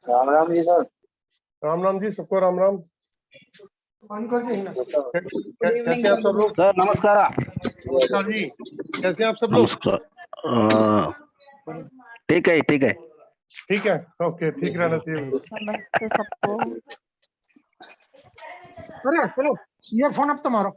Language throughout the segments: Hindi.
राम राम जी सर। राम राम जी, सबको राम राम। कैसे आप सब लोग? सर नमस्कार। नमस्कार जी, कैसे आप सब लोग? ठीक है ठीक है। ठीक है, ओके, ठीक रहना चाहिए। नमस्ते सबको। अरे चलो ईयरफोन अब तो मारो।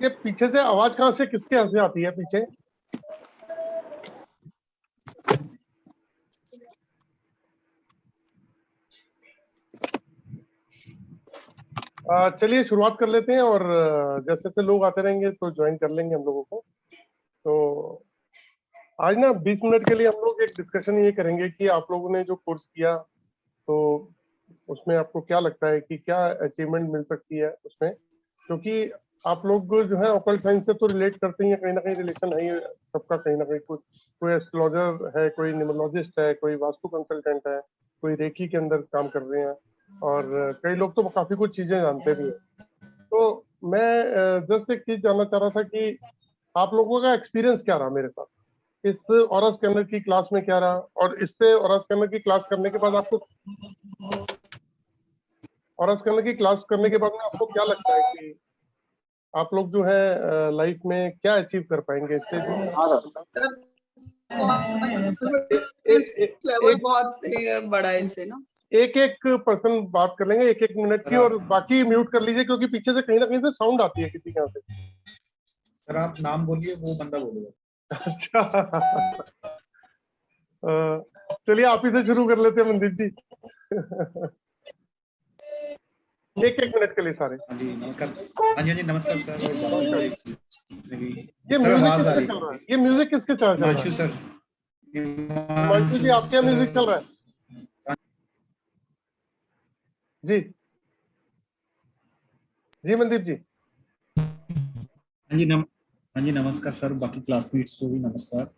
ये पीछे से आवाज कहाँ से, किसके यहाँ से आती है पीछे? चलिए शुरुआत कर लेते हैं और जैसे जैसे लोग आते रहेंगे तो ज्वाइन कर लेंगे हम लोगों को। तो आज ना 20 मिनट के लिए हम लोग एक डिस्कशन ये करेंगे कि आप लोगों ने जो कोर्स किया तो उसमें आपको क्या लगता है कि क्या अचीवमेंट मिल सकती है उसमें, क्योंकि आप लोग जो है ऑकल्ट साइंस से तो रिलेट करते ही हैं, कहीं ना कहीं रिलेशन है ही सबका, कहीं ना कहीं कोई एस्ट्रोलॉजर है, कोई न्यूमरोलॉजिस्ट है, कोई वास्तु कंसल्टेंट है, कोई रेकी के अंदर काम कर रहे हैं और कई लोग तो काफी कुछ चीजें जानते भी हैं। तो मैं जस्ट एक चीज जानना चाह रहा था कि आप लोगों का एक्सपीरियंस क्या रहा मेरे साथ, इस ऑरा स्कैनर की क्लास में क्या रहा, और इससे ऑरा स्कैनर की क्लास करने के बाद आपको आपको क्या लगता है कि आप लोग जो है लाइफ में क्या अचीव कर पाएंगे इससे? लेवल बहुत बड़ा है इससे ना। एक एक पर्सन बात कर लेंगे 1-1 मिनट की, और बाकी म्यूट कर लीजिए क्योंकि पीछे से कहीं ना कहीं से साउंड आती है किसी के यहाँ से। सर आप नाम बोलिए, वो बंदा बोलेगा। अच्छा चलिए आप ही से शुरू कर लेते हैं मनदीप जी। 1-1 मिनट के लिए सारे। हाँ जी नमस्कार। हाँ जी नमस्कार सर। ये म्यूजिक किसके चल रहा है? ये म्यूजिक किसके चल रहा है? हिमांशु सर। हिमांशु जी आपके यहाँ म्यूजिक चल रहा है? जी जी मनदीप जी। हाँ जी नमस्कार सर, बाकी क्लासमेट्स को भी नमस्कार।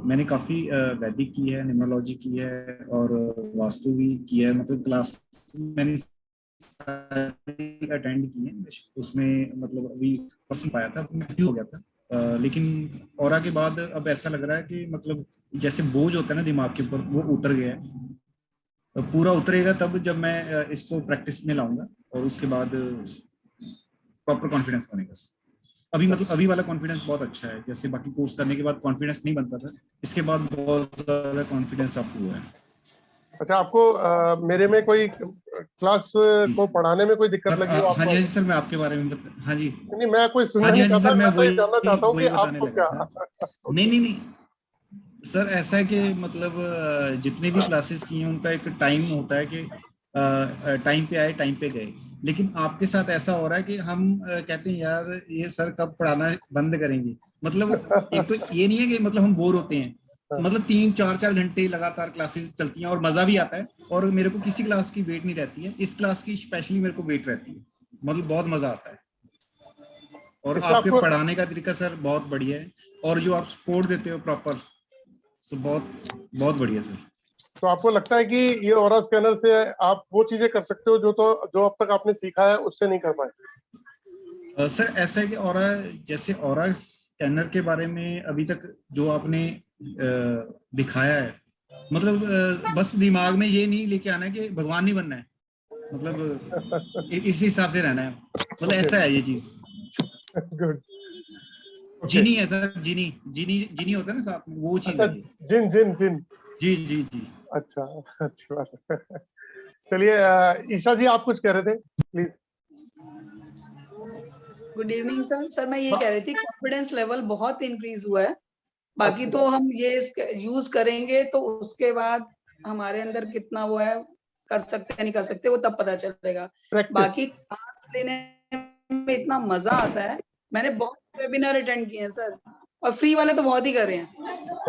मैंने काफ़ी वैदिक की है, न्यूमरोलॉजी की है और वास्तु भी किया है। मतलब क्लास मैंने अटेंड की है, उसमें मतलब अभी फर्स्ट पाया था तो मैं हो गया था। लेकिन ऑरा के बाद अब ऐसा लग रहा है कि मतलब जैसे बोझ होता है ना दिमाग के ऊपर, वो उतर गया है। तो पूरा उतरेगा तब जब मैं इसको प्रैक्टिस में लाऊंगा और उसके बाद प्रॉपर कॉन्फिडेंस बनेगा। अभी मतलब अभी वाला कॉन्फिडेंस बहुत अच्छा है। जैसे बाकी कोर्स करने के बाद कॉन्फिडेंस नहीं बनता था, इसके बाद बहुत ज्यादा कॉन्फिडेंस अप हुआ है। अच्छा, आपको मेरे में कोई क्लास को पढ़ाने में कोई दिक्कत लगी हो? हाँ जी सर, मैं आपके बारे में हाँ जी नहीं, मैं कोई सुनना नहीं चाहता, मैं तो ये जानना चाहता हूँ कि आपको क्या। नहीं सर, ऐसा है कि मतलब जितने भी क्लासेस की हैं उनका एक टाइम होता है कि टाइम पे आए टाइम पे गए। लेकिन आपके साथ ऐसा हो रहा है कि हम कहते हैं यार ये सर कब पढ़ाना बंद करेंगे। मतलब एक तो ये नहीं है कि मतलब हम बोर होते हैं, मतलब 3-4 घंटे लगातार क्लासेस चलती हैं और मजा भी आता है। और मेरे को किसी क्लास की वेट नहीं रहती है, इस क्लास की स्पेशली मेरे को वेट रहती है। मतलब बहुत मजा आता है और आपके पढ़ाने का तरीका सर बहुत बढ़िया है और जो आप सपोर्ट देते हो प्रॉपर, तो बहुत बढ़िया सर। तो आपको लगता है कि ये ऑरा स्कैनर से आप वो चीजें कर सकते हो जो अब तक आपने सीखा है उससे नहीं कर पाए? सर ऐसा है कि ऑरा, जैसे ऑरा स्कैनर के बारे में अभी तक जो आपने दिखाया है, मतलब बस दिमाग में ये नहीं लेके आना है कि भगवान नहीं बनना है, मतलब इसी हिसाब से रहना है। मतलब ऐसा है ये चीज। गुड। जीनी है सर, जीनी होता है ना साथ में, वो चीज है। जिन जिन जिन जी। अच्छा, अच्छी बात है। चलिए ईशा जी, आप कुछ कह रहे थे please. Good evening sir. Sir मैं ये कह रही थी कॉन्फिडेंस लेवल बहुत इंक्रीज हुआ है। बाकी तो हम ये यूज करेंगे तो उसके बाद हमारे अंदर कितना वो है, कर सकते हैं नहीं कर सकते, वो तब पता चलेगा। बाकी क्लास लेने में इतना मजा आता है। मैंने बहुत वेबिनार अटेंड किए हैं सर, और फ्री वाले तो बहुत ही करे हैं।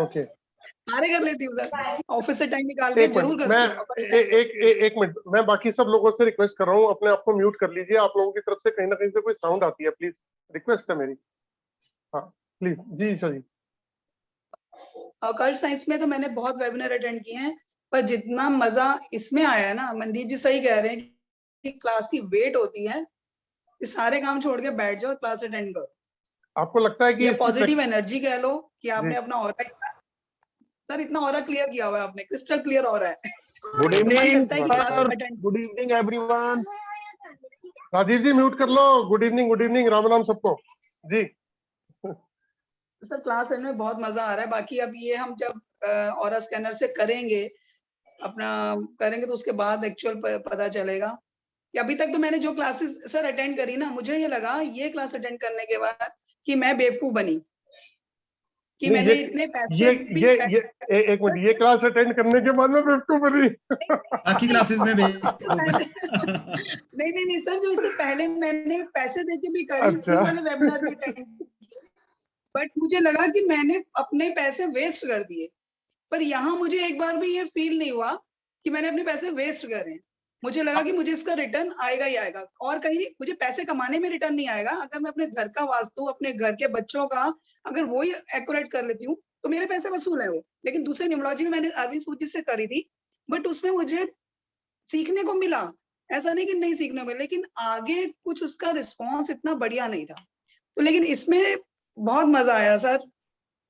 ओके, सारे कर लेती हूँ सर, ऑफिस से टाइम निकाल के एक जरूर मिनट, करती मैं हूँ अपने एक मिनट, मैं बाकी सब लोगों से रिक्वेस्ट कर रहा हूँ, अपने आप को म्यूट कर लीजिए। आप लोगों की तरफ से कहीं ना कहीं से कोई साउंड आती है, प्लीज, रिक्वेस्ट है मेरी। हाँ please ji Isha ji. Occult science में तो मैंने बहुत वेबिनार अटेंड किए हैं, पर जितना मजा इसमें आया है ना, मनदीप जी सही कह रहे हैं कि क्लास की वेट होती है, कि सारे काम छोड़ के बैठ जाओ और क्लास अटेंड करो। आपको लगता है कि या इसकी पॉजिटिव एनर्जी कह लो कि जी। आपने अपना ऑरा, सर इतना ऑरा क्लियर किया हुआ है आपने, क्रिस्टल क्लियर ऑरा है। गुड तो मन इवनिंग करता है कि class sir, attend. Good evening everyone. Rajiv ji mute कर लो। गुड इवनिंग, राम राम सबको जी। सर क्लास लेने में बहुत मजा आ रहा है। बाकी अब ये हम जब ऑरा स्कैनर से करेंगे, अपना करेंगे, तो उसके बाद एक्चुअल पता चलेगा कि अभी तक तो मैंने जो क्लासेस सर अटेंड करी ना, मुझे ये लगा ये क्लास अटेंड करने के बाद कि मैं बेवकूफ बनी, कि नहीं, मैंने इतने पैसे भी एक मिनट, ये क्लास अटेंड करने के बाद में बेवकूफ बनी। बाकी क्लासेस में भी नहीं सर, जो इससे पहले मैंने पैसे देके भी करी, अच्छा। वो वाले वेबिनार भी अटेंड, बट मुझे लगा कि मैंने अपने पैसे वेस्ट कर दिए। पर यहाँ मुझे एक बार भी ये फील नहीं हुआ कि मैंने अपने पैसे वेस्ट करे। मुझे लगा कि मुझे इसका रिटर्न आएगा ही आएगा, और कहीं नहीं, मुझे पैसे कमाने में रिटर्न नहीं आएगा। अगर मैं अपने घर का वास्तु, अपने घर के बच्चों का अगर वो ही एक्यूरेट कर लेती हूँ, तो मेरे पैसे वसूल है वो। लेकिन दूसरे न्यूमरोलॉजी में मैंने अरविंद सूची से करी थी, बट उसमें मुझे सीखने को मिला, ऐसा नहीं कि नहीं सीखने को मिला, लेकिन आगे कुछ उसका रिस्पॉन्स इतना बढ़िया नहीं था। तो लेकिन इसमें बहुत मजा आया सर।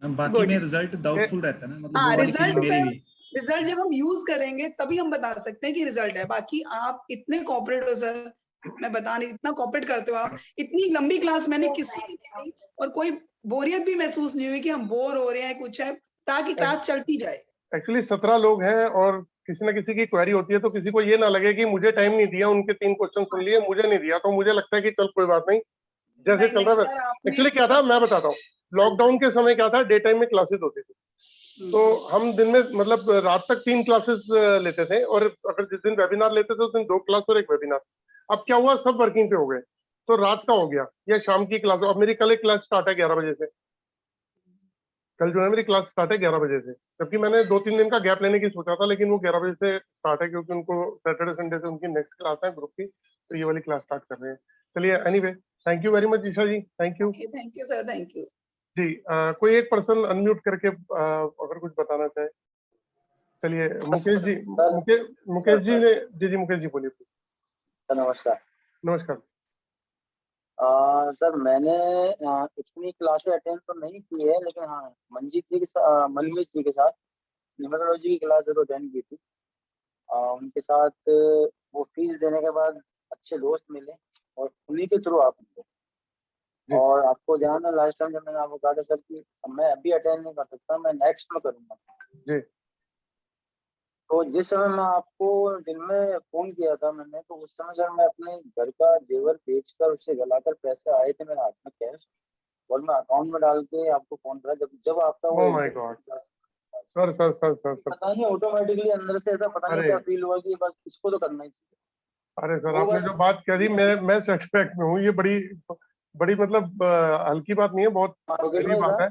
बाकी गुड। में रिजल्ट डाउटफुल रहता है ना, मतलब हाँ, वो वाली फीलिंग रिजल्ट मेरी सर, भी। रिजल्ट जब हम यूज करेंगे तभी हम बता सकते हैं कि रिजल्ट है। बाकी आप इतने कॉपरेट हो सर, मैं बता नहीं, इतना कॉपरेट करते हो आप। इतनी लंबी क्लास मैंने किसी की नहीं ली, और कोई बोरियत भी महसूस नहीं हुई कि हम बोर हो रहे हैं कुछ है, ताकि क्लास चलती जाए। एक्चुअली 17 लोग हैं और किसी ना किसी की क्वेरी होती है, तो किसी को ये ना लगे कि मुझे टाइम नहीं दिया, उनके 3 क्वेश्चन सुन लिए, मुझे नहीं दिया, तो मुझे लगता है कि चल कोई बात नहीं, जैसे नहीं चल नहीं रहा है। सर, आपने एक्चुअली क्या था, सब। मैं बताता हूँ। लॉकडाउन के समय क्या था, डे टाइम में क्लासेस होती थी, तो हम दिन में मतलब रात तक 3 क्लासेस लेते थे, और अगर जिस दिन वेबिनार लेते थे उस दिन 2 क्लास और 1 वेबिनार। अब क्या हुआ, सब वर्किंग पे हो गए, तो रात का हो गया या शाम की क्लास। अब मेरी कल एक क्लास स्टार्ट है 11 बजे से, कल जो है मेरी क्लास स्टार्ट है 11 बजे से, जबकि मैंने 2-3 दिन का गैप लेने की सोचा था, लेकिन वो 11 बजे से स्टार्ट है, क्योंकि उनको सैटरडे संडे से उनकी नेक्स्ट क्लास है ग्रुप की, तो ये वाली क्लास स्टार्ट कर रहे हैं। चलिए, anyway, thank you very much Isha ji, thank you thank you sir, thank you. जी। कोई एक पर्सन अनम्यूट करके अगर कुछ बताना चाहे। चलिए, मुकेश जी, मुकेश जी ने, जी मुकेश जी बोलिए। सर नमस्कार। नमस्कार। सर मैंने इतनी क्लासें अटेंड तो नहीं की है, लेकिन हाँ मनमीत जी के साथ न्यूमरोलॉजी की क्लास जरूर अटेंड की थी। उनके साथ वो फीस देने के बाद अच्छे दोस्त मिले, और उन्हीं के थ्रू आप मिले। जी। और आपको ध्यान है लास्ट टाइम जब मैंने आपको कहा था सर कि मैं अभी अटेंड नहीं कर सकता, मैं नेक्स्ट में करूंगा। जी। तो जिस समय मैं आपको दिन में फोन किया था मैंने, तो उस समय सर मैं अपने घर का जेवर बेचकर उसे गलाकर पैसे आए थे मेरे हाथ में कैश, और मैं अकाउंट में डाल के आपको फोन करा जब जब आपका वो ओह माय गॉड। सर पता नहीं ऑटोमेटिकली अंदर से ऐसा पता नहीं अरे क्या फील हुआ कि बस इसको तो करना ही अरे सर, चाहिए। वो आपने बस जो बात करी, मैं सेटिस्फैक्ट में हूँ। ये बड़ी बड़ी मतलब हल्की बात नहीं है, बहुत मार्केट बड़ी में बात था, है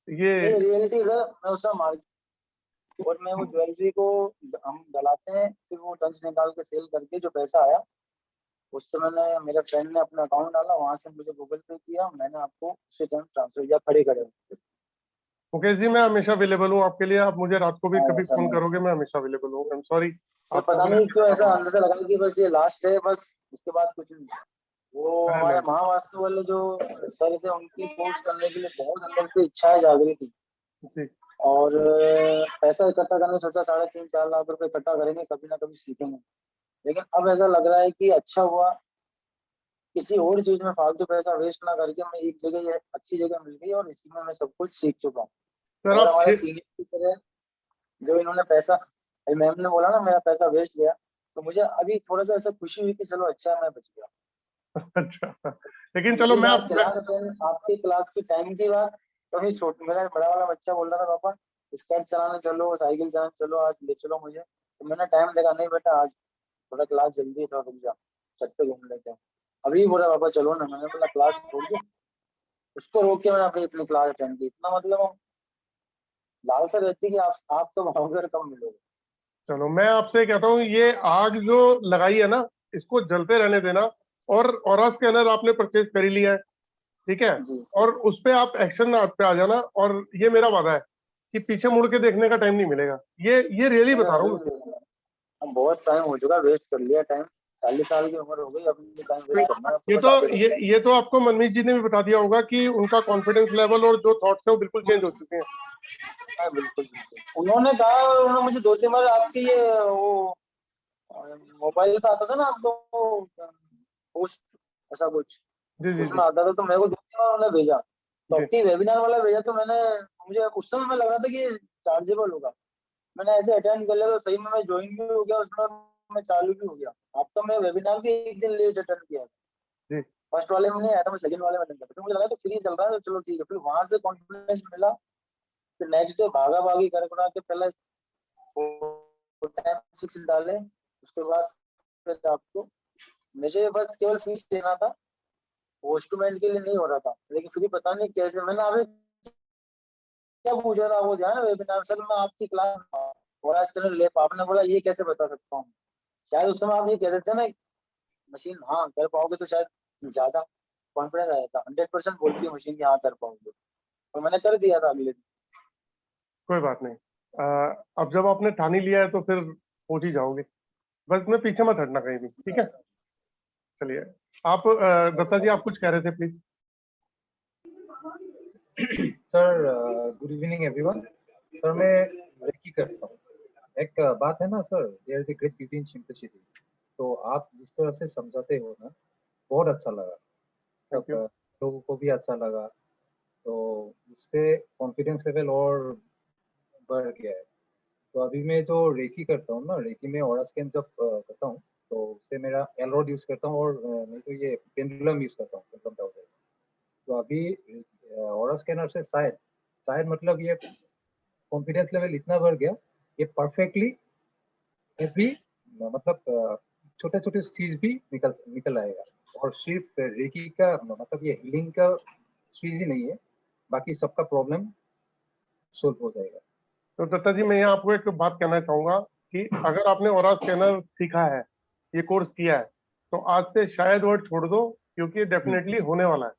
ये। ये रियलिटी था। मैं उसका मार्केट, और मैं वो ज्वेलरी को हम डलाते हैं, फिर वो टंच निकाल के सेल करके जो पैसा आया, उससे मैंने, मेरे फ्रेंड ने अपना अकाउंट डाला, वहां से मुझे गूगल पे किया, मैंने आपको उसे ट्रांसफर किया खड़े खड़े। मुकेश जी, मैं हमेशा अवेलेबल हूँ आपके लिए। आप मुझे रात को भी हाँ कभी सर, फोन मैं करोगे, मैं हमेशा अवेलेबल हूँ। आई एम सॉरी, सर आपको पता अगले नहीं दिन क्यों करना ऐसा पड़ा। अंदर से लगा कि बस ये लास्ट है, बस इसके बाद कुछ नहीं। वो अरे हमारे नहीं। महावास्तु वाले जो सर थे, उनकी पोस्ट करने के लिए बहुत अंदर से इच्छाएं जाग रही थी। जी। और पैसा इकट्ठा करने सोचा, 3.5-4 लाख रुपए इकट्ठा करेंगे, कभी ना कभी सीखेंगे। लेकिन अब ऐसा लग रहा है कि अच्छा हुआ किसी और चीज में फालतू पैसा वेस्ट ना करके मैं एक जगह, ये अच्छी जगह मिल गई और इसी में मैं सब कुछ सीख चुका हूँ। सर अगर आप हमारे सीनियर की तरह जो इन्होंने पैसा, मैम ने बोला ना मेरा पैसा वेस्ट गया, तो मुझे अभी थोड़ा सा ऐसा खुशी हुई कि चलो अच्छा है मैं बच गया। अच्छा, लेकिन चलो रही मैं बात क्लास अटेंड, आपके क्लास की टाइम की बात, तो ही छोटा मेरा बड़ा वाला बच्चा बोल रहा था, पापा स्कर्ट चलाने चलो, साइकिल चलाने चलो, आज ले चलो मुझे। तो मैंने टाइम देखा, नहीं बेटा आज थोड़ा क्लास जल्दी है, थोड़ा रुक जा, छत पे घूम लेते हैं। अभी बोला पापा चलो ना, मैंने बोला क्लास छोड़ दो, उसको रोक के मैंने अपनी अपनी क्लास अटेंड की। इतना मतलब लालसा रहती है कि आप तो भागोगे और कम मिलोगे। चलो मैं आपसे कहता हूँ, ये आग जो लगाई है ना, इसको जलते रहने देना। और स्कैनर आपने परचेज कर ही लिया है, ठीक है। जी और उस पे आप एक्शन पे आ जाना, और ये मेरा वादा है कि पीछे मुड़ के देखने का टाइम नहीं मिलेगा। ये रियली बता रहा हूँ मैं। अब बहुत टाइम हो चुका, वेस्ट कर लिया टाइम। 40 साल की उम्र हो गई, अपनी टाइम वेस्ट करना है, ये तो तो बस आगे बढ़ना है। ये तो आपको मनमीत जी ने भी बता दिया होगा कि उनका कॉन्फिडेंस लेवल और जो थॉट्स है वो बिल्कुल चेंज हो चुके हैं। हाँ, बिल्कुल बिल्कुल। उन्होंने कहा, उन्होंने मुझे 2-3 बार आपकी ये वो मोबाइल पे आता था ना आपको, पोस्ट ऐसा कुछ, जी जी उसमें जी आता था, तो मेरे को 2-3 बार उन्होंने भेजा। तो जी अब की वेबिनार वाला भेजा, तो मैंने, मुझे उस समय में लग रहा था कि चार्जेबल होगा। मैंने ऐसे अटेंड कर लिया, तो सही में मैं ज्वाइन भी हो गया उसमें, मैं चालू भी हो गया। अब तो मैं वेबिनार भी एक दिन लेट अटेंड किया। जी। फर्स्ट वाले में नहीं आया था, मैं सेकंड वाले में अटेंड किया, फिर मुझे लगा तो फ्री चल रहा है, तो चलो ठीक है। फिर वहां से कॉन्फिडेंस मिला। फिर नेक्स्ट डे भागा भागी कर करा के पहले 6 डाले। उसके बाद फिर आपको, मुझे बस केवल फीस देना था, पोस्टमेंट के लिए नहीं हो रहा था। लेकिन फिर भी पता नहीं कैसे, मैंने अभी क्या पूछा था, वो ध्यान है वेबिनार सर में आपकी क्लास और आज कल ले, आपने बोला ये कैसे बता सकता हूँ। शायद उस समय आप ये कह देते ना, मशीन हाँ कर पाओगे, तो शायद ज्यादा कॉन्फिडेंस आया था। 100% बोलती है मशीन की हाँ कर पाओगे, और मैंने कर दिया था अगले दिन। कोई बात नहीं। अब जब आपने ठान ही लिया है तो फिर पहुंच ही जाओगे। बस मैं पीछे मत हटना कहीं भी, ठीक है। चलिए, आप दत्ता जी आप कुछ कह रहे थे, please. Sir good evening everyone. Sir मैं रेकी करता हूँ। एक बात है ना sir, there is a great beauty in simplicity. तो आप जिस तरह से समझाते हो ना, बहुत अच्छा लगा। Thank you. तब लोगों को भी अच्छा लगा, तो उससे कॉन्फिडेंस लेवल और बढ़ गया है। तो अभी मैं जो रेकी करता हूँ ना, रेकी में ऑरा स्कैन जब करता हूँ, तो उससे मेरा एल रॉड यूज करता हूँ, और मैं तो ये पेंडुलम यूज करता हूँ, पेंडुलम टावर। तो अभी ऑरा स्कैनर से शायद शायद मतलब ये कॉन्फिडेंस लेवल इतना बढ़ गया, ये परफेक्टली एवरी मतलब छोटे छोटे चीज भी निकल निकल आएगा। और सिर्फ रेकी का मतलब ये हीलिंग का चीज ही नहीं है, बाकी सबका प्रॉब्लम सोल्व हो जाएगा। तो दत्ता जी मैं यहाँ आपको एक बात कहना चाहूंगा कि अगर आपने ओरा स्कैनर सीखा है, ये कोर्स किया है, तो आज से शायद वर्ड छोड़ दो, क्योंकि ये डेफिनेटली होने वाला है।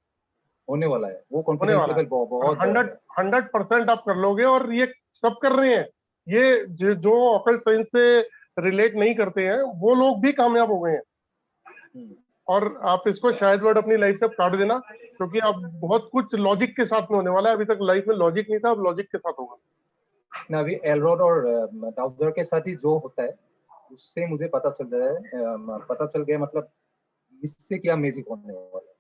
होने वाला है, वो होने कॉन्फिडेंस वाला है, लेवल और बहुत बढ़ 100 गया। 100% आप कर लोगे। और ये सब कर रहे हैं, ये जो ऑकल्ट साइंस से रिलेट नहीं करते हैं वो लोग भी कामयाब हो गए हैं। हम्म। और आप इसको शायद वर्ड अपनी लाइफ से काट देना, क्योंकि अब बहुत कुछ लॉजिक के साथ में होने वाला है। अभी तक लाइफ में लॉजिक नहीं था, अब लॉजिक के साथ होगा। ना अभी एलरोड और डाउजर के साथ ही जो होता है, उससे मुझे पता चल रहा है, पता चल गया मतलब इससे क्या मैजिक होने वाला है।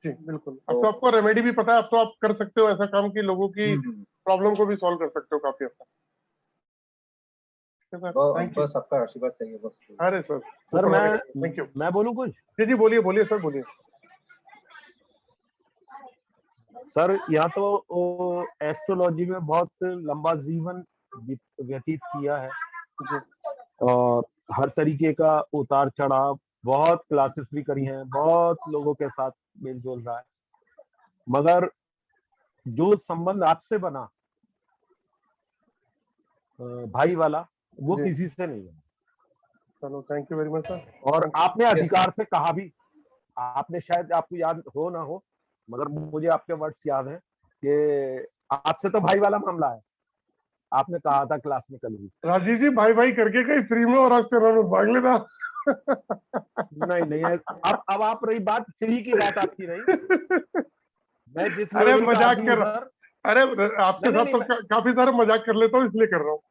जी बिल्कुल। अब तो तो आपको रेमेडी भी पता है, अब तो आप कर सकते हो ऐसा काम कि लोगों की हम्म, प्रॉब्लम को भी सॉल्व कर सकते हो काफी हद तक। ठीक है सर, थैंक यू। बस आपका आशीर्वाद चाहिए बस। अरे सर, सर ऊपर मैं वाले, थैंक यू। मैं बोलूं कुछ? जी जी, बोलिए बोलिए सर, बोलिए। सर यहाँ तो एस्ट्रोलॉजी में बहुत लंबा जीवन व्यतीत किया है, जी और हर तरीके का उतार चढ़ाव, बहुत क्लासेस भी करी हैं, बहुत लोगों के साथ मेल जोल रहा है, मगर जो संबंध आपसे बना भाई वाला, वो जी, किसी से नहीं है। चलो thank you very much sir. और थैंक यू। आपने यस अधिकार से कहा भी, आपने शायद आपको याद हो ना हो, मगर मुझे आपके वर्ड्स याद हैं कि आपसे तो भाई वाला मामला है। आपने कहा था क्लास में कल भी। राजीव जी, भाई भाई करके कहीं फ्री में और आज करना भाग लेना। नहीं नहीं, अब आप रही बात फ्री की, बात आपकी नहीं। मैं जिस अरे लेवल का मजाक आदमी हूँ कर, सर, अरे आपके नहीं नहीं साथ नहीं, तो काफी सारे मजाक कर लेता हूँ, इसलिए कर रहा हूँ।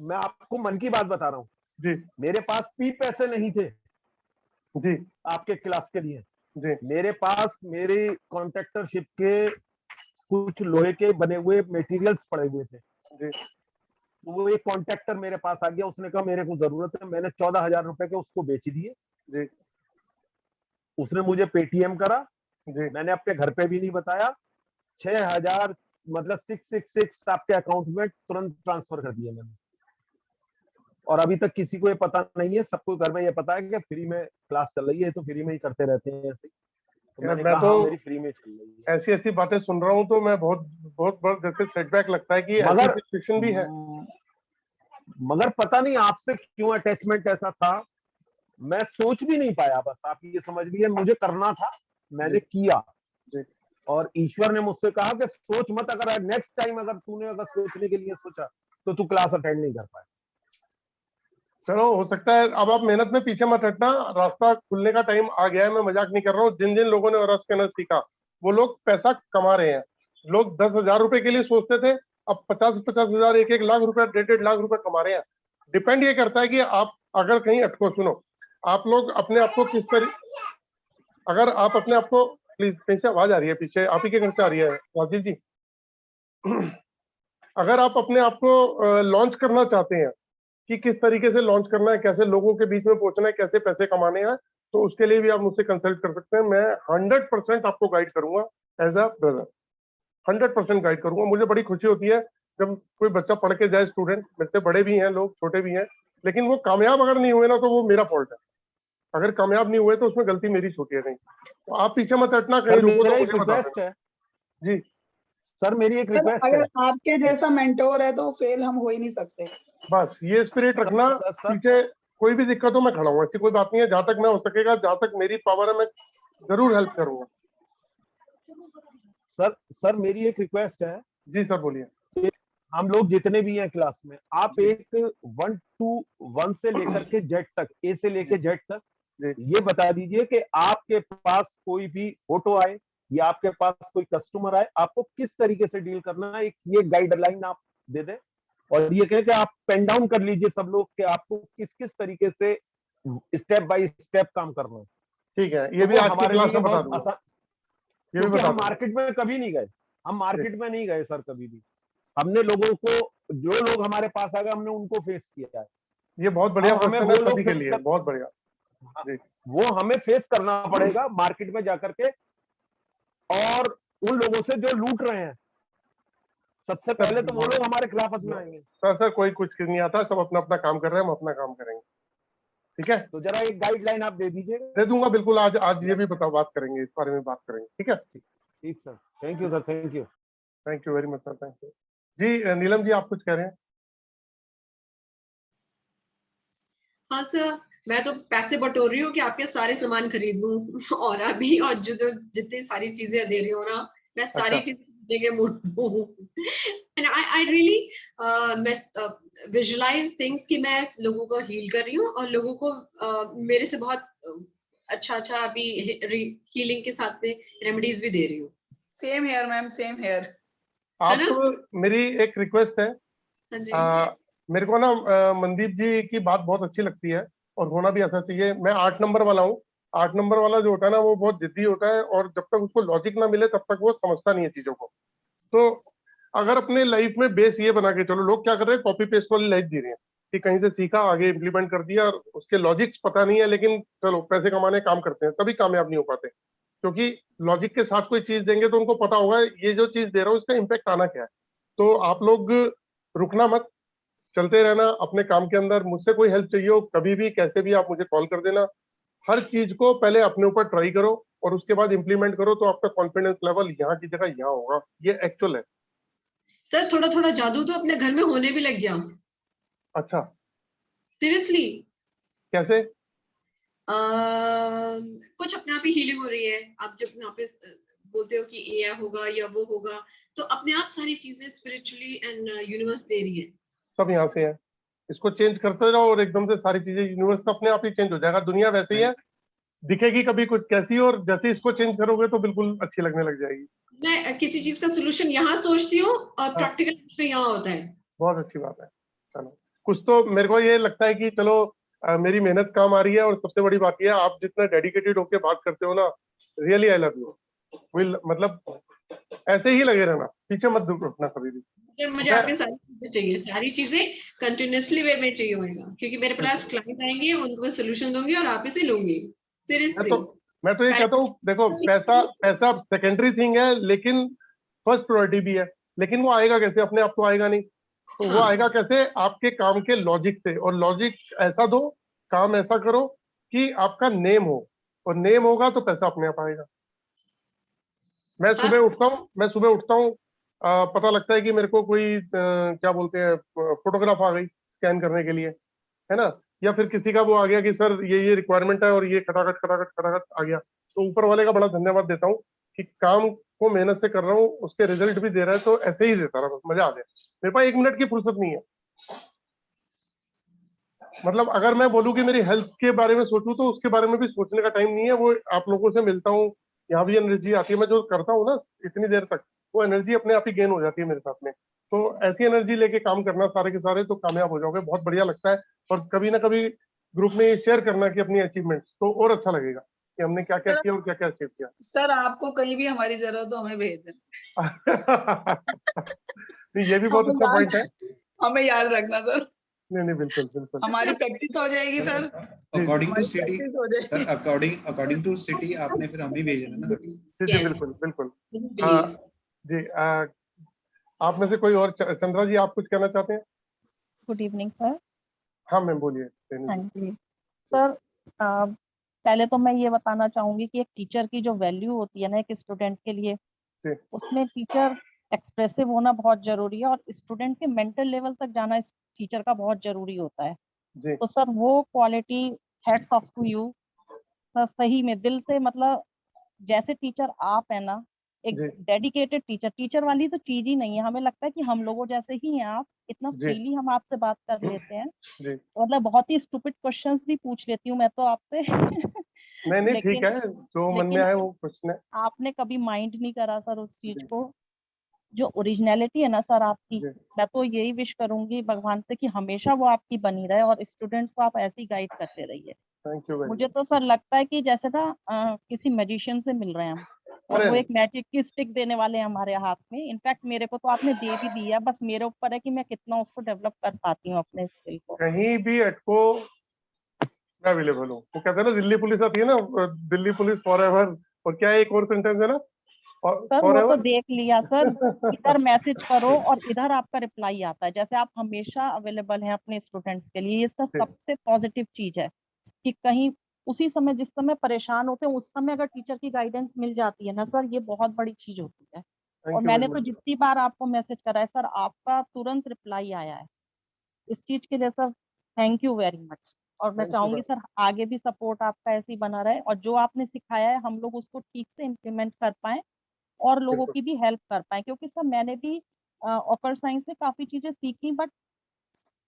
मैं आपको मन की बात बता रहा हूँ। जी मेरे पास भी पैसे नहीं थे जी आपके क्लास के लिए। जी मेरे पास मेरी कॉन्ट्रैक्टरशिप के कुछ लोहे के बने हुए मटेरियल्स पड़े हुए थे। जी तो वो एक कॉन्ट्रैक्टर मेरे पास आ गया, उसने कहा मेरे को जरूरत है, मैंने 14,000 रुपए के उसको बेच दिए। जी उसने मुझे पेटीएम करा, जी मैंने अपने घर पे भी नहीं बताया। 6,000 मतलब 666 आपके अकाउंट में तुरंत ट्रांसफर कर दिया मैंने। और अभी तक किसी को ये पता नहीं है, सबको घर में ये पता है कि फ्री में क्लास चल रही है, तो फ्री में ही करते रहते हैं ऐसे। तो यार मैंने मैं कहा तो हाँ मेरी फ्री में चल रही है। ऐसी ऐसी बातें सुन रहा हूँ तो मैं बहुत बहुत बहुत जैसे सेटबैक लगता है कि ऐसी मगर सिचुएशन भी है। मगर पता नहीं आपसे क्यों अटैचमेंट ऐसा था, मैं सोच भी नहीं पाया। बस आप ये समझ लीजिए, मुझे करना था, मैंने जी किया। जी। और ईश्वर ने मुझसे कहा कि सोच मत, अगर नेक्स्ट टाइम अगर तूने अगर सोचने के लिए सोचा तो तू क्लास अटेंड नहीं कर पाए। चलो हो सकता है, अब आप मेहनत में पीछे मत हटना, रास्ता खुलने का टाइम आ गया है। मैं मजाक नहीं कर रहा हूँ। जिन जिन लोगों ने ओरा स्कैनर सीखा वो लोग पैसा कमा रहे हैं। लोग 10,000 रुपए के लिए सोचते थे, अब 50,000 एक एक लाख रुपए 1.5 लाख रुपए कमा रहे हैं। डिपेंड ये करता है कि आप अगर कहीं अटको, सुनो, आप लोग अपने आप को किस तरीके, अगर आप अपने आप को, प्लीज कहीं से आवाज आ रही है पीछे, आप ही के घर से आ रही है राजीव जी। अगर आप अपने आप को लॉन्च करना चाहते हैं कि किस तरीके से लॉन्च करना है, कैसे लोगों के बीच में पहुंचना है, कैसे पैसे कमाने हैं, तो उसके लिए भी आप मुझसे कंसल्ट कर सकते हैं। मैं 100% आपको गाइड करूंगा एज अ ब्रदर, 100% गाइड करूंगा। मुझे बड़ी खुशी होती है जब कोई बच्चा पढ़ के जाए, स्टूडेंट, मेरे से बड़े भी हैं लोग, छोटे भी हैं, लेकिन वो कामयाब अगर नहीं हुए ना तो वो मेरा फॉल्ट है। अगर कामयाब नहीं हुए तो उसमें गलती मेरी छोटी है नहीं। तो आप पीछे मत हटना, कहीं सर रुको मेरा तो एक मुझे बता रिक्वेस्ट देना। है, जी सर मेरी एक सर रिक्वेस्ट है। अगर आपके जैसा मेंटोर है तो फेल हम हो ही नहीं सकते। बस ये स्पिरिट रखना। सर पीछे कोई भी दिक्कत हो मैं खड़ा हूँ, ऐसी कोई बात नहीं है। जहां तक मैं हो सकेगा, जहां तक मेरी पावर है, मैं जरूर हेल्प करूंगा। सर सर मेरी एक रिक्वेस्ट है। जी सर बोलिए। हम लोग जितने भी हैं क्लास में, आप जी एक 1 से लेकर के जेड तक, ए से लेके जेड तक, जी ये बता दीजिए कि आपके पास कोई भी फोटो आए या आपके पास कोई कस्टमर आए, आपको किस तरीके से डील करना है, एक ये गाइडलाइन आप दे दें। और ये कहें कि आप पेन डाउन कर लीजिए सब लोग कि आपको किस किस तरीके से स्टेप बाय स्टेप काम करना है। ठीक है, ये तो भी वो आज की हमारे क्लास लिए में बता बहुत दूंगा। आसान, ये भी क्योंकि बता हम दूंगा। मार्केट में कभी नहीं गए, हम जी, मार्केट में नहीं गए सर कभी भी। हमने लोगों को, जो लोग हमारे पास आ गए, हमने उनको फेस किया है। ये बहुत बढ़िया अब हमें क्वेश्चन है वो लोग सभी के फेस लिए, कर, बहुत बढ़िया। जी वो हमें फेस करना पड़ेगा मार्केट में जाकर के, और उन लोगों से जो लूट रहे हैं, सबसे सर, पहले तो वो लोग हमारे खिलाफ में आएंगे। सर कोई कुछ नहीं आता, सब अपना अपना काम कर रहे हैं, हम अपना काम करेंगे। ठीक है, तो जरा एक गाइडलाइन आप दे दीजिएगा। दे दूंगा बिल्कुल। आज आज ये भी बताओ, बात करेंगे, इस बारे में बात करेंगे। ठीक है, ठीक sir, thank you sir, thank you. Thank you very much sir, thank you. जी नीलम जी, आप कुछ कह रहे हैं? हाँ सर, मैं तो पैसे बटोर रही हूँ कि आपके सारे सामान खरीद लूँ और अभी, और जो जितनी सारी चीजें दे रही हो ना, मैं सारी अच्छा। चीजें खरीदने के मूड में हूँ। And I really visualise things कि मैं लोगों को हील कर रही हूँ और लोगों को मेरे से बहुत अच्छा अच्छा अभी हीलिंग के साथ में रेमेडीज भी दे रही हूँ। Same here ma'am, same here. है आप, ना? मेरी एक रिक्वेस्ट है। हाँ जी। मेरे को ना मनदीप जी की बात बहुत अच्छी लगती है, और होना भी ऐसा चाहिए। मैं 8 नंबर वाला हूँ। 8 नंबर वाला जो होता है ना, वो बहुत जिद्दी होता है, और जब तक उसको लॉजिक ना मिले तब तक वो समझता नहीं है चीजों को। तो अगर अपने लाइफ में बेस ये बना के चलो, लोग क्या कर रहे हैं, कॉपी पेस्ट वाली लाइफ जी रहे हैं कि कहीं से सीखा, आगे इंप्लीमेंट कर दिया, और उसके लॉजिक्स पता नहीं है, लेकिन चलो पैसे कमाने काम करते हैं, तभी कामयाब नहीं हो पाते। क्योंकि लॉजिक के साथ कोई चीज देंगे तो उनको पता होगा ये जो चीज दे रहा हूँ इसका इम्पैक्ट आना क्या है। तो आप लोग रुकना मत, चलते रहना अपने काम के अंदर। मुझसे कोई हेल्प चाहिए हो कभी भी, कैसे भी, आप मुझे कॉल कर देना। हर चीज को पहले अपने ऊपर ट्राई करो और उसके बाद इंप्लीमेंट करो, तो आपका कॉन्फिडेंस लेवल यहाँ की जगह यहाँ होगा। ये एक्चुअल है। सर थोड़ा थोड़ा जादू तो अपने घर में होने भी लग गया। अच्छा, सीरियसली। कैसे? कुछ अपने आप ही हीलिंग हो रही है। आप जब यहाँ पे बोलते हो कि ये होगा या वो होगा, तो अपने आप सारी चीजें स्पिरिचुअली एंड यूनिवर्स दे रही है। सब यहाँ से है। इसको चेंज करते रहो और एकदम से सारी चीजें, यूनिवर्स अपने आप ही चेंज हो जाएगा। दुनिया वैसे ही है, दिखेगी कभी कुछ कैसी, और जैसे इसको चेंज करोगे तो बिल्कुल अच्छी लगने लग जाएगी। मैं किसी चीज का सोल्यूशन यहाँ सोचती हूँ और हाँ, प्रैक्टिकल यहाँ होता है। बहुत अच्छी बात है। चलो, कुछ तो मेरे को ये लगता है कि चलो मेरी मेहनत काम आ रही है, और सबसे बड़ी बात यह है, आप जितना डेडिकेटेड होके बात करते हो ना, really I love you. Will, मतलब ऐसे ही लगे रहना, पीछे मत रुकना कभी भी। मुझे आपकी सारी चीजें चाहिए, सारी चीजें कंटिन्यूअसली वे में चाहिए होगा, क्योंकि मेरे पास क्लाइंट आएंगे, उनको मैं सोल्यूशन दूंगी और आप ही से लूंगी। मैं सीरियसली। तो मैं तो ये कहता हूँ, देखो, पैसा पैसा सेकेंडरी थिंग है, लेकिन फर्स्ट प्रायोरिटी भी है। लेकिन वो आएगा कैसे? अपने आप तो आएगा नहीं। तो वो हाँ, आएगा कैसे? आपके काम के लॉजिक से। और लॉजिक ऐसा दो, काम ऐसा करो कि आपका नेम हो, और नेम होगा तो पैसा अपने आप आएगा। मैं हाँ सुबह उठता हूँ, पता लगता है कि मेरे को कोई क्या बोलते हैं फोटोग्राफ आ गई स्कैन करने के लिए, है ना, या फिर किसी का वो आ गया कि सर ये रिक्वायरमेंट है और ये खटाखट खटाखट खटाखट आ गया, तो ऊपर वाले का बड़ा धन्यवाद देता हूँ कि काम को मेहनत से कर रहा हूँ, उसके रिजल्ट भी दे रहा है, तो ऐसे ही देता रहा, बस मजा आ गया। मेरे पास 1 मिनट की फुर्सत नहीं है। मतलब अगर मैं बोलूँ कि मेरी हेल्थ के बारे में सोचूं, तो उसके बारे में भी सोचने का टाइम नहीं है। वो आप लोगों से मिलता हूँ, यहाँ भी एनर्जी आती है, मैं जो करता हूँ ना इतनी देर तक, वो एनर्जी अपने आप ही गेन हो जाती है मेरे साथ में। तो ऐसी एनर्जी लेके काम करना सारे के सारे, तो कामयाब हो जाओगे, बहुत बढ़िया लगता है। और कभी ना कभी ग्रुप में शेयर करना कि अपनी अचीवमेंट्स, तो और अच्छा लगेगा कि हमने क्या क्या किया और क्या क्या अचीव किया। सर आपको कहीं भी हमारी जरूरत हो हमें भेज दें। नहीं, ये भी बहुत हमें अच्छा याद पॉइंट है। हमें याद रखना सर, नहीं नहीं, बिल्कुल बिल्कुल। हमारी प्रैक्टिस हो जाएगी सर, जी जी अकॉर्डिंग टू हमारी सिटी, प्रैक्टिस हो सर जाएगी। अकॉर्डिंग टू सिटी आपने फिर हम भी भेजना ना। जी जी, यस बिल्कुल बिल्कुल। हाँ प्लीज। जी, आप में से कोई और, चंद्रा जी, आप कुछ कहना चाहते हैं? Good evening sir. हाँ मैम, बोलिए रेनू हाँ जी। जी सर, पहले तो मैं ये बताना चाहूंगी कि एक टीचर की जो वैल्यू होती है ना एक स्टूडेंट के लिए, जी उसमें टीचर एक्सप्रेसिव होना बहुत जरूरी है और स्टूडेंट के मेंटल लेवल तक जाना इस टीचर का बहुत जरूरी होता है। जी तो सर वो quality, hats off to you sir, सही में दिल से, मतलब जैसे टीचर आप है ना, एक जी डेडिकेटेड टीचर, टीचर वाली तो चीज ही नहीं है। हमें लगता है कि हम लोगों जैसे ही हैं आप, इतना जी फ्रीली हम आपसे बात कर लेते हैं, जी। मतलब बहुत ही स्टूपिड क्वेश्चंस भी पूछ लेती हूँ मैं तो आपसे। नहीं नहीं, ठीक लेकिन है, जो मन में लेकिन आए वो पूछना है। आपने कभी माइंड नहीं करा सर उस चीज जी को। जो ओरिजिनलिटी है ना सर आपकी, जी, मैं तो यही विश करूंगी भगवान से कि हमेशा वो आपकी बनी रहे और स्टूडेंट्स को आप ऐसे ही गाइड करते रहिए। थैंक यू वेरी मुझे मच। तो सर लगता है कि जैसे ना किसी मैजिशियन से मिल रहे हैं हम, और अरे वो नहीं, एक मैजिक की स्टिक देने वाले हैं हमारे हाथ में। इनफैक्ट मेरे को तो आपने दे भी दी है, बस मेरे ऊपर है कि मैं कितना उसको डेवलप कर पाती हूँ अपने स्किल को। कहीं भी अटको, मैं अवेलेबल हूँ। वो कहते हैं ना, दिल्ली पुलिस आती है ना, दिल्ली पुलिस फॉर एवर, और क्या है एक और सेंटेंस है ना, सर फॉर वो तो एवर। देख लिया सर, इधर मैसेज करो और इधर आपका रिप्लाई आता है, जैसे आप हमेशा अवेलेबल हैं अपने स्टूडेंट्स के लिए। ये सर सबसे पॉजिटिव चीज है कि कहीं उसी समय, जिस समय परेशान होते हैं, उस समय अगर टीचर की गाइडेंस मिल जाती है ना सर, ये बहुत बड़ी चीज होती है। और थैंक यू वेरी मैंने तो मच। जितनी बार आपको मैसेज करा है सर, आपका तुरंत रिप्लाई आया है। इस चीज के लिए sir thank you very much. और मैं थैंक यू चाहूंगी मैम। सर आगे भी सपोर्ट आपका ऐसे ही बना रहे, और जो आपने सिखाया है हम लोग उसको ठीक से इम्प्लीमेंट कर पाए और लोगों बिल्कुल। की भी हेल्प कर पाए। क्योंकि सर मैंने भी ऑकल साइंस में काफी चीजें सीखी, बट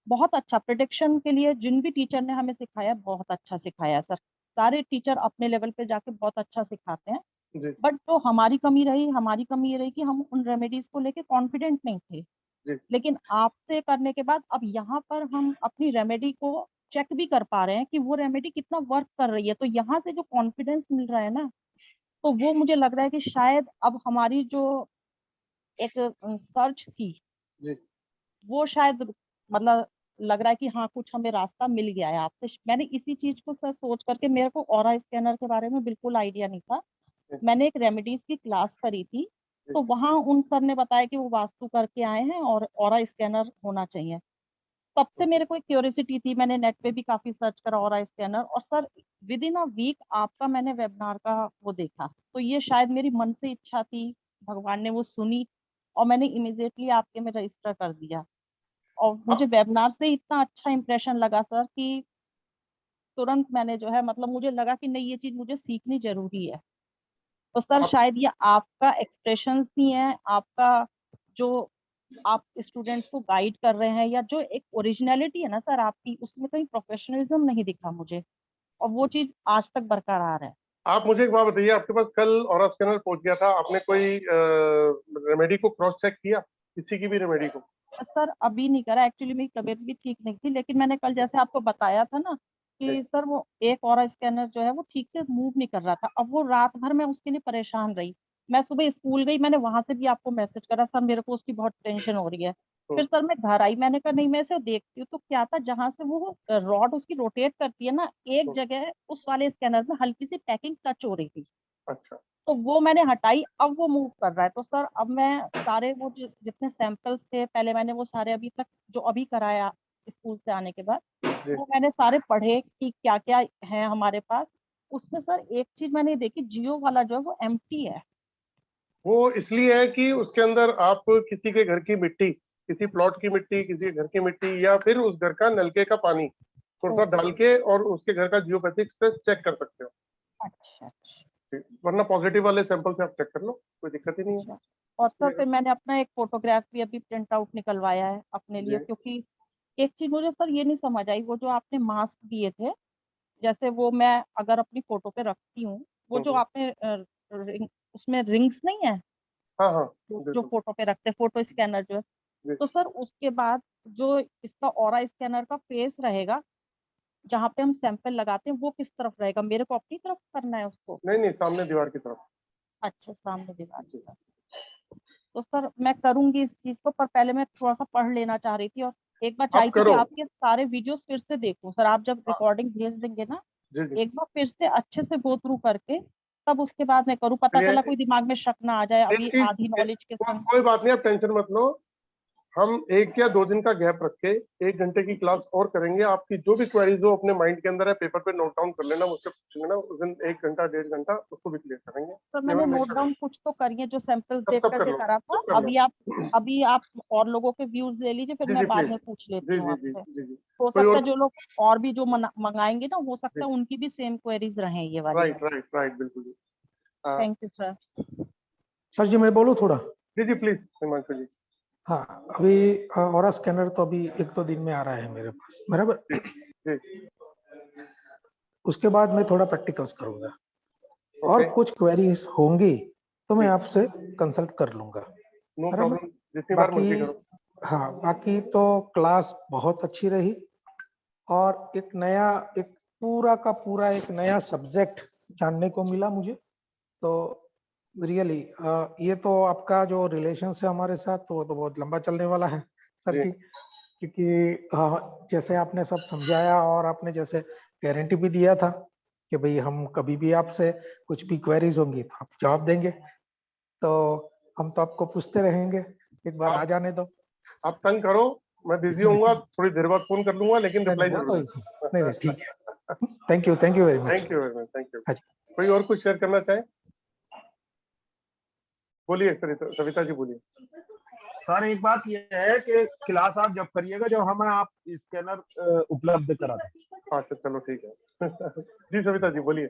बहुत अच्छा प्रिडिक्शन के लिए जिन भी टीचर ने हमें सिखाया बहुत अच्छा सिखाया सर। सारे टीचर अपने लेवल पे जाके बहुत अच्छा सिखाते हैं, जी बट जो हमारी कमी ये रही कि हम उन रेमेडीज को लेके कॉन्फिडेंट नहीं थे। जी लेकिन आपसे करने के बाद अब यहाँ पर हम अपनी रेमेडी को चेक भी कर पा रहे हैं कि वो रेमेडी कितना वर्क कर रही है। तो यहाँ से जो कॉन्फिडेंस मिल रहा है ना, तो वो मुझे लग रहा है कि शायद अब हमारी जो एक सर्च थी, जी। वो शायद, मतलब लग रहा है कि हाँ कुछ हमें रास्ता मिल गया है आपसे। मैंने इसी चीज को सर सोच करके, मेरे को ऑरा स्कैनर के बारे में बिल्कुल आइडिया नहीं था। जी मैंने एक रेमेडीज की क्लास करी थी, जी। तो वहां उन सर ने बताया कि वो वास्तु करके आए हैं और ऑरा स्कैनर होना चाहिए। तब से ओके। मेरे को एक क्यूरियोसिटी थी, मैंने नेट पे भी काफी सर्च करा ऑरा स्कैनर, और sir within a week आपका मैंने वेबिनार का वो देखा। तो ये शायद मेरी मन से इच्छा थी, भगवान ने वो सुनी, और मैंने इमिडिएटली आपके में रजिस्टर कर दिया। और मुझे वेबिनार से इतना अच्छा इंप्रेशन लगा सर कि तुरंत मैंने जो है, मतलब मुझे लगा कि नहीं ये चीज मुझे सीखनी जरूरी है। तो सर आप शायद ये आपका एक्सप्रेशन ही है, आपका जो आप स्टूडेंट्स को गाइड कर रहे हैं, या जो एक ओरिजिनलिटी है ना सर आपकी, उसमें कहीं प्रोफेशनलिज्म नहीं दिखा मुझे, और वो चीज आज तक बरकरार है। आप मुझे एक बात बताइए, आपके पास कल ऑरा स्कैनर पहुंच गया था, आपने कोई रेमेडी को क्रॉस चेक किया, किसी की भी रेमेडी को? सर अभी नहीं करा, एक्चुअली मेरी तबीयत भी ठीक नहीं थी, लेकिन मैंने कल जैसे आपको बताया था ना जी कि सर वो एक और स्कैनर जो है वो ठीक से मूव नहीं कर रहा था। अब वो रात भर मैं उसके लिए परेशान रही। मैं सुबह स्कूल गई, मैंने वहां से भी आपको मैसेज करा, सर मेरे को उसकी बहुत टेंशन हो रही है। फिर सर मैं घर आई, मैंने कहा नहीं मैं इसे देखती हूँ। तो क्या था, जहां से वो रॉड उसकी रोटेट करती है ना, एक जगह उस वाले स्कैनर में हल्की सी पैकिंग टच हो रही थी, अच्छा। तो वो मैंने हटाई, अब वो मूव कर रहा है। तो सर अब मैं सारे वो जितने सैंपल्स थे पहले, मैंने वो सारे अभी तक जो अभी कराया स्कूल से आने के बाद, जी वो मैंने सारे पढ़े कि क्या क्या है हमारे पास। उसमें सर एक चीज मैंने देखी, जियो वाला जो है वो एम्प्टी है। वो इसलिए है कि उसके अंदर आप किसी के घर की मिट्टी, किसी प्लॉट की मिट्टी, किसी के घर की मिट्टी, या फिर उस घर का नलके का पानी थोड़ा सा डाल के और उसके घर का जियोपैथिक स्ट्रेस चेक कर सकते हो। अच्छा अच्छा वरना पॉजिटिव वाले सैंपल से आप चेक कर लो, कोई दिक्कत ही नहीं है। अच्छा। और सर फिर मैंने अपना एक फोटोग्राफ भी अभी प्रिंट आउट निकलवाया है अपने लिए, जी। क्योंकि एक चीज मुझे सर ये नहीं समझ आई, वो जो आपने मास्क दिए थे, जैसे वो मैं अगर अपनी फोटो पे रखती हूँ, वो जो आपने उसमें रिंग्स नहीं है हाँ हाँ जो बिल्कुल फोटो पे रखते, फोटो स्कैनर जो है, जी। तो सर उसके बाद जो इसका ऑरा स्कैनर का फेस रहेगा जहाँ पे हम सैंपल लगाते हैं, वो किस तरफ रहेगा? मेरे को अपनी तरफ करना है उसको? नहीं नहीं, सामने दीवार की तरफ। अच्छा, सामने दीवार की जी। तरफ। तो सर मैं करूंगी इस चीज को, पर पहले मैं थोड़ा सा पढ़ लेना चाह रही थी, और एक बार आप चाही थी कि करो। आपके सारे वीडियोस फिर से देखूं। सर आप जब रिकॉर्डिंग भेज देंगे ना, जी जी। एक बार फिर से अच्छे से गो थ्रू करके तब उसके बाद मैं करूँ, पता चलिए, चला कोई दिमाग में शक ना आ जाए एक अभी चीज, आधी नॉलेज के संग। कोई बात नहीं, आप टेंशन मत लो। हम 1 या 2 दिन का गैप रख के 1 घंटे की क्लास और करेंगे। आपकी जो भी क्वेरीज हो अपने माइंड के अंदर है, पेपर पे नोट डाउन कर लेना, मुझसे पूछ लेना। उस दिन 1 घंटा 1.5 घंटा उसको भी क्लियर करेंगे। तो ये मैंने मैं नोट hमेशा डाउन कुछ तो करिए, जो सैंपल्स सब देख सब कर करके लो, करा था। सब कर लो। अभी आप और लोगों के व्यूज ले लीजिए, फिर जी जी मैं बाद प्लीज। में पूछ लेती जी हूँ जी जी आपसे। जी जी। हो कोई सकता और? है जो लोग और भी जो मंगाएंगे ना, हो सकता जी, है उनकी भी सेम क्वेरीज रहें ये वाली। राइट राइट राइट, बिल्कुल जी। Thank you sir. सर जी मैं बोलूँ थोड़ा? जी जी प्लीज हिमांशु जी। हाँ, अभी ऑरा स्कैनर तो अभी 1-2 दिन में आ रहा है मेरे पास, बराबर। जी जी। उसके बाद मैं थोड़ा प्रैक्टिकल्स करूंगा, और ओके। कुछ क्वेरीज होंगी तो मैं जी, आपसे कंसल्ट कर लूंगा, नो बराबर। प्रॉब्लम, जितनी बार बाकी मर्जी करो। हाँ, बाकी तो क्लास बहुत अच्छी रही, और एक पूरा का पूरा एक नया सब्जेक्ट जानने को मिला मुझे। तो रियली ये तो आपका जो रिलेशन है हमारे साथ, तो वो तो बहुत लंबा चलने वाला है सर जी जी, क्योंकि जैसे आपने सब समझाया, और आपने जैसे गारंटी भी दिया था कि भाई हम कभी भी आपसे कुछ भी क्वेरीज होंगी तो आप जवाब देंगे, तो हम तो आपको पूछते रहेंगे, एक बार आ आप जाने दो। आप तंग करो, मैं बिजी होऊंगा, थोड़ी देर बाद फोन कर लूंगा, लेकिन नहीं नहीं, रिप्लाई वो जरूर तो नहीं नहीं, ठीक है। थैंक यू वेरी दूंगा। Much. Thank you very much, thank you. हाँ जी। कोई और कुछ शेयर करना चाहे? बोलिए सविता जी, बोलिए। सर एक बात ये है कि क्लास आप जब करिएगा, जब हमें आप स्कैनर उपलब्ध करा दें। अच्छा चलो ठीक है। जी सविता जी बोलिए।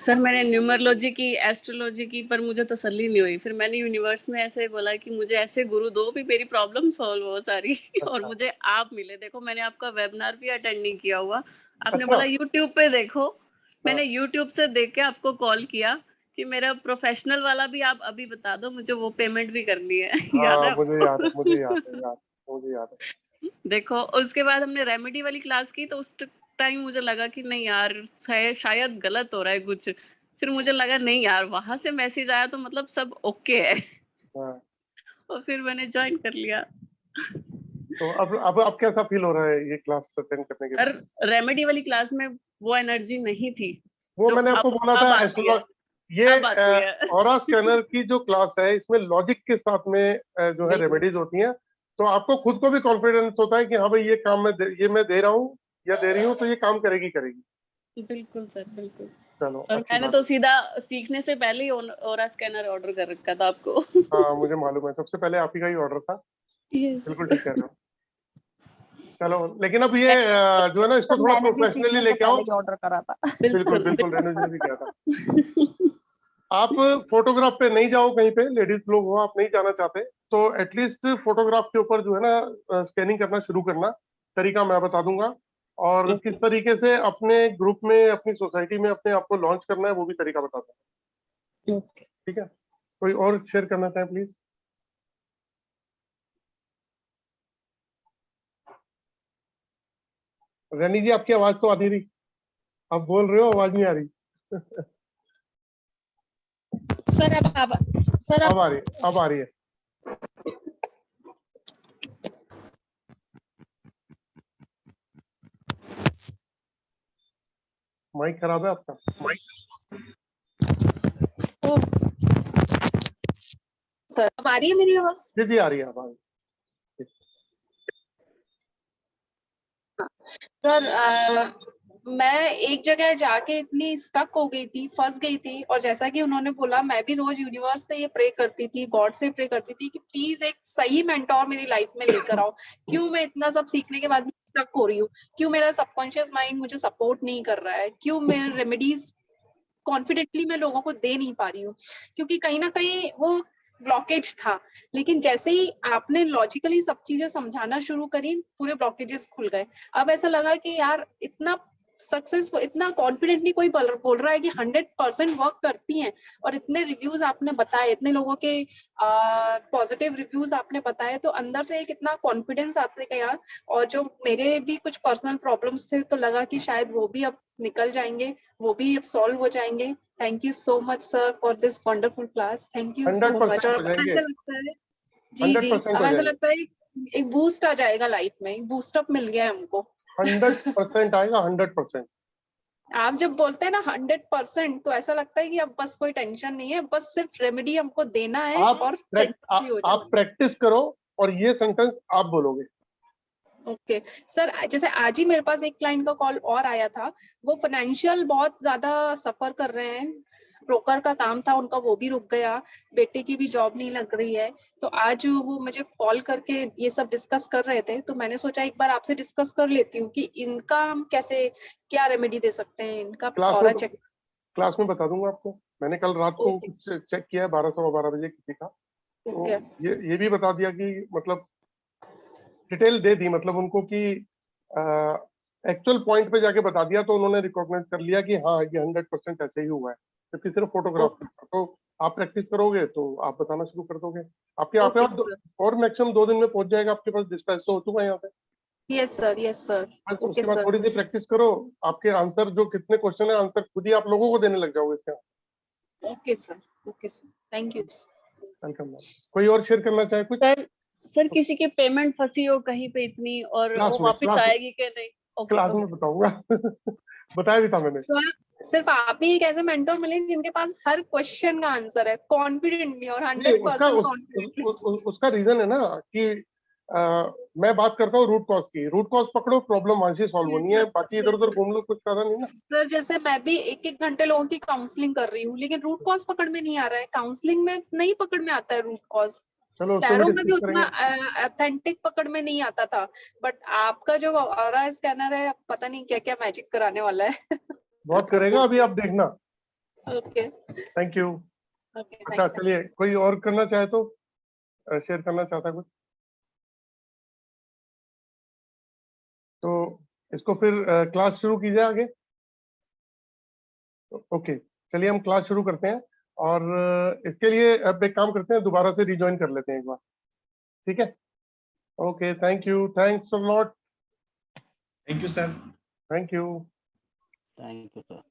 सर मैंने न्यूमरोलॉजी की, एस्ट्रोलॉजी की, पर मुझे तसल्ली नहीं हुई। फिर मैंने यूनिवर्स में ऐसे बोला कि मुझे ऐसे गुरु दो भी मेरी प्रॉब्लम सॉल्व हो सारी। और अच्छा मुझे आप मिले। देखो मैंने आपका वेबिनार भी अटेंड नहीं किया हुआ, आपने अच्छा। बोला यूट्यूब पे देखो, हाँ मैंने यूट्यूब से देख के आपको कॉल किया कि मेरा प्रोफेशनल वाला भी आप अभी बता दो, मुझे वो पेमेंट भी करनी है। याद हाँ, है मुझे याद है, आपको? मुझे याद है, मुझे याद है। देखो उसके बाद हमने रेमेडी वाली क्लास की, तो उस टाइम मुझे लगा कि नहीं यार शायद गलत हो रहा है कुछ। फिर मुझे लगा नहीं यार, वहां से मैसेज आया तो मतलब सब ओके है। हाँ, और फिर मैंने ज्वाइन कर लिया। तो अब कैसा फील हो रहा है ये क्लास अटेंड करने के और बाद? रेमेडी वाली क्लास में वो एनर्जी नहीं थी वो जो मैंने आपको बोला था, अब आती है। ये अब आती है। ऑरा स्कैनर की जो क्लास है, इसमें लॉजिक के साथ में जो है बिल्कुल रेमेडीज होती हैं। तो आपको खुद को भी कॉन्फिडेंस होता है कि हाँ भाई, ये काम मैं दे रहा हूँ या दे रही हूँ, तो ये काम करेगी करेगी। बिल्कुल सर, बिल्कुल। चलो और अच्छी मैंने बात तो है। सीधा सीखने से पहले ही ओरा स्कैनर ऑर्डर कर रखा था आपको। हाँ मुझे मालूम है, सबसे पहले आप ही का ही ऑर्डर था। बिल्कुल ठीक कह रहे हो। चलो, लेकिन अब ये जो है ना, इसको सर थोड़ा मैंने भी प्रोफेशनली सीखने से लेके पहले आओ। ही ऑर्डर करा था। बिल्कुल बिल्कुल बिल्कुल, रेणु जी ने भी किया था। बिल्कुल। आप फोटोग्राफ पे नहीं जाओ, कहीं पे लेडीज लोग हो, आप नहीं जाना चाहते, तो एटलीस्ट फोटोग्राफ के ऊपर जो है ना स्कैनिंग करना शुरू करना, तरीका मैं बता दूंगा। और किस तरीके से अपने ग्रुप में, अपनी सोसाइटी में अपने आप को लॉन्च करना है, वो भी तरीका बता दूंगा। ठीक है? कोई और शेयर करना चाहे प्लीज? रैनी जी, आपकी आवाज तो आती रही, आप बोल रहे हो, आवाज नहीं आ रही। सर अब आ रही है, अब आ रही है। माइक खराब है आपका। सर अब आ रही है मेरी आवाज? जी जी आ रही है आवाज। सर मैं एक जगह जाके इतनी स्टक हो गई थी, फंस गई थी, और जैसा कि उन्होंने बोला, मैं भी रोज यूनिवर्स से ये प्रे करती थी, गॉड से प्रे करती थी कि प्लीज एक सही मेंटोर मेरी लाइफ में लेकर आओ। क्यों मैं इतना सब सीखने के बाद स्टक हो रही हूँ? क्यों मेरा सबकॉन्शियस माइंड मुझे सपोर्ट नहीं कर रहा है? क्यों मेरे रेमेडीज कॉन्फिडेंटली मैं लोगों को दे नहीं पा रही हूँ? क्योंकि कहीं ना कहीं वो ब्लॉकेज था। लेकिन जैसे ही आपने लॉजिकली सब चीजें समझाना शुरू करी, पूरे ब्लॉकेजेस खुल गए। अब ऐसा लगा कि यार इतना सक्सेसफुल, इतना कॉन्फिडेंटली कोई बोल रहा है कि 100% वर्क करती हैं, और इतने रिव्यूज आपने बताए, इतने लोगों के पॉजिटिव रिव्यूज आपने बताए, तो अंदर से एक इतना कॉन्फिडेंस आते गया। और जो मेरे भी कुछ पर्सनल प्रॉब्लम्स थे, तो लगा कि शायद वो भी अब निकल जाएंगे, वो भी अब सॉल्व हो जाएंगे। Thank you so much sir for this wonderful class. Thank you so 100% much. और हो जाएंगे, ऐसा लगता है जी 100% अब हो ऐसा जाएंगे, लगता है एक बूस्ट आ जाएगा लाइफ में, बूस्टअप मिल गया है हमको। 100% आएगा, 100%। आप जब बोलते हैं ना 100%, तो ऐसा लगता है कि अब बस कोई टेंशन नहीं है, बस सिर्फ रेमेडी हमको देना है और टेंशन फ्री हो आप जाएगी। प्रैक्टिस करो और ये सेंटेंस आप बोलोगे। ओके सर, जैसे आज ही मेरे पास एक क्लाइंट का कॉल और आया था, वो फाइनेंशियल बहुत ज्यादा सफर कर रहे हैं, ब्रोकर का काम था उनका, वो भी रुक गया, बेटे की भी जॉब नहीं लग रही है। तो आज वो मुझे कॉल करके ये सब डिस्कस कर रहे थे, तो मैंने सोचा एक बार आपसे डिस्कस कर लेती हूँ कि इनका हम कैसे, क्या रेमेडी दे सकते हैं, इनका ऑरा चेक। क्लास में बता दूंगा आपको। मैंने कल रात को ओके कुछ चेक किया है 12 सवा 12 बजे किसी का, तो ओके ये भी बता दिया कि मतलब डिटेल दे दी, मतलब उनको कि एक्चुअल पॉइंट पे जाके बता दिया, तो उन्होंने रिकॉग्नाइज कर लिया कि हाँ ये 100% ऐसे ही हुआ है, क्योंकि सिर्फ फोटोग्राफ था। तो आप प्रैक्टिस करोगे तो आप बताना शुरू कर दोगे, आपके आप और मैक्सिमम 2 दिन में पहुंच जाएगा आपके पास, डिस्पैच तो हो चुका है यहाँ पे। Yes sir, yes sir. बस ओके उसके बाद सर, थोड़ी सी प्रैक्टिस करो, आपके आंसर जो कितने क्वेश्चन है आंसर खुद ही आप लोगों को देने लग जाओगे इसके। Okay sir, okay sir, thank you. Welcome ma'am. कोई और शेयर करना चाहे कुछ? सर किसी की पेमेंट फंसी हो कहीं पे इतनी, और वो वापस आएगी कि नहीं? क्लास में बताऊंगा। बताया भी था मैंने। सर सिर्फ आप ही एक ऐसे मेंटर मिले जिनके पास हर क्वेश्चन का आंसर है कॉन्फिडेंटली और 100% कॉन्फिडेंट। उसका रीजन है ना कि मैं बात करता हूँ रूट कॉज की, रूट कॉज पकड़ो, प्रॉब्लम वहां से सॉल्व होनी है, बाकी इधर उधर घूम लो, कुछ फायदा नहीं ना। सर जैसे मैं भी एक घंटे लोगों की काउंसलिंग कर रही हूँ, लेकिन रूट कॉज पकड़ में नहीं आ रहा है, काउंसलिंग में नहीं पकड़ में आता है रूट कॉज। चलो उसको टैरो भी में भी डिस्कस उतना करेंगे। ऑथेंटिक पकड़ में नहीं आता था, बट आपका जो ऑरा स्कैनर है, पता नहीं क्या क्या मैजिक कराने वाला है। बहुत करेगा अभी, आप देखना। Okay thank you. ओके, अच्छा चलिए, कोई और करना चाहे तो शेयर करना चाहता है कुछ, तो इसको फिर क्लास शुरू कीजिए आगे। ओके चलिए हम क्लास शुरू करते हैं, और इसके लिए अब एक काम करते हैं, दोबारा से रिज्वाइन कर लेते हैं एक बार, ठीक है? Okay thank you, thanks a lot. Thank you sir. Thank you. Thank you sir.